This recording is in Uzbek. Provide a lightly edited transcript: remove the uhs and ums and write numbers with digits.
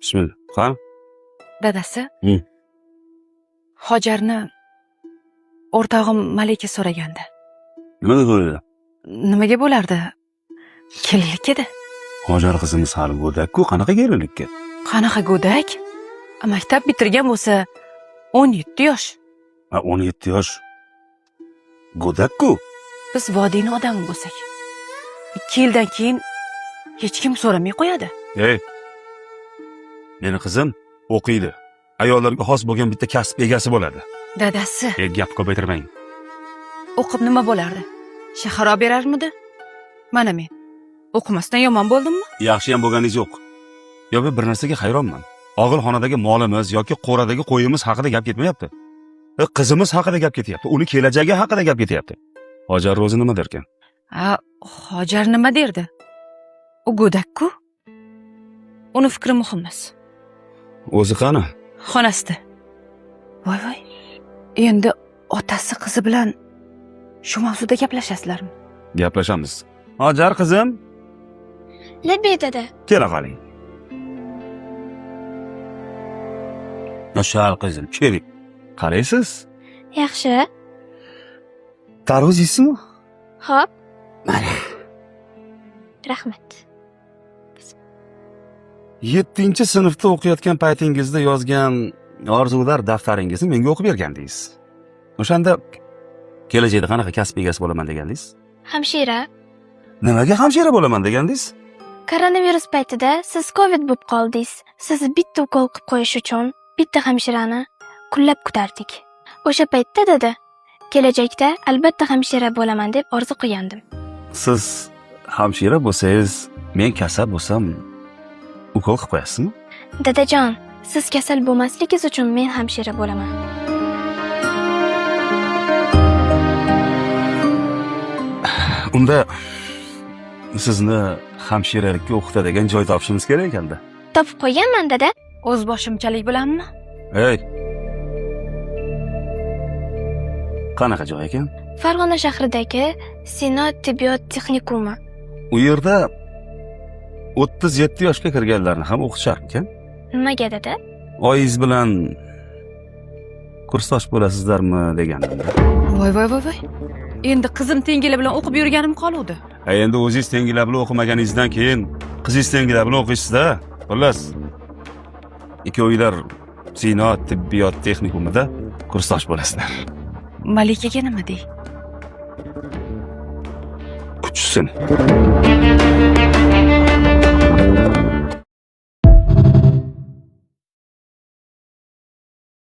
Bismillah. Qani? Dadasi, Hı. Hojarni o'rtog'im Malika so'ragandi. Nimaga qo'ydi? Nimaga bo'lardi? Kelinlik edi. Hojar qizimiz hali go'dak-ku, qanaqa kelinlikka? Qanaqa go'dak? Maktab bitirgan bo'lsa 17 yosh. 17 yosh. Go'dak-ku. Biz vodiyni odami bo'lsak, 2 yildan keyin hech kim so'ramay qo'yadi. Ey. Meni qizim o'qiydi. Ayollarga xos bo'lgan bitta kasb egasi bo'ladi. Dadasi, Gap ko'paytirmang. o'qib nima bo'lardi? Shahar olib berarmidi? Mana men o'qimasdan yomon bo'ldimmi? Yaxshi ham bo'lganingiz yo'q. Yo, men bir narsaga hayronman. Og'il xonadagi molimiz yoki qo'radagi qo'yimiz haqida gap ketmayapti. Qizimiz haqida gap ketyapti. Uni kelajagi haqida gap ketyapti. Hojar o'zi nima derkan? Hojar nima derdi? U go'dak-ku. Uni fikri muhim emas. O'zi qani? Xonasida. Voy. Endi otasi qizi bilan shu mavzuda gaplashasizlarmi? Gaplashamiz. Hojar qizim, Labay dada. kela qoling. Yoshal qizim, keling. Qaraysiz? Yaxshi. Tarvuz yeysizmi? Xo'p, Mana. rahmat. 7-sinfda o'qiyotgan paytingizda yozgan orzular daftaringizni menga o'qib bergandingiz. O'shanda kelajakda qanaqa kasb egasi bo'laman degandingiz? Hamshira, Nimaga hamshira bo'laman degandingiz? koronavirus paytida siz Covid bo'lib qoldingiz. Sizni bitta ukol qilib qo'yish uchun bitta hamshirani kullab kutardik. O'sha paytda dada, kelajakda albatta hamshira bo'laman deb orzu qilgandim. Siz hamshira bo'lsangiz, men kasal bo'lsam, ukol qilib qo'yasizmi? Dadajon, siz kasal bo'lmasligingiz uchun men hamshira bo'laman. Unda sizni hamshiralikka o'qitadigan joy topishimiz kerak ekanda. Topib qo'yganman dada. O'z boshimchalik bilanmi? Hey. Qanaqa joy ekan? Farg'ona shahridagi Sino tibbiyot texnikumi. U yerda 37 yoshga kirganlarni ham o'qitishar ekan. Nimaga dada? Oyingiz bilan kursdosh bo'lasizlarmi degandim. Voy. Endi qizim tengilar bilan o'qib yurganim qoluvdi. Endi o'zingiz tengilar bilan o'qimaganingizdan keyin qizingiz tengilar bilan o'qiysiz-da. Xullas, ikkovinglar Sino tibbiyot texnikumida kursdosh bo'lasizlar. Malikaga nima dey? Kuchsin.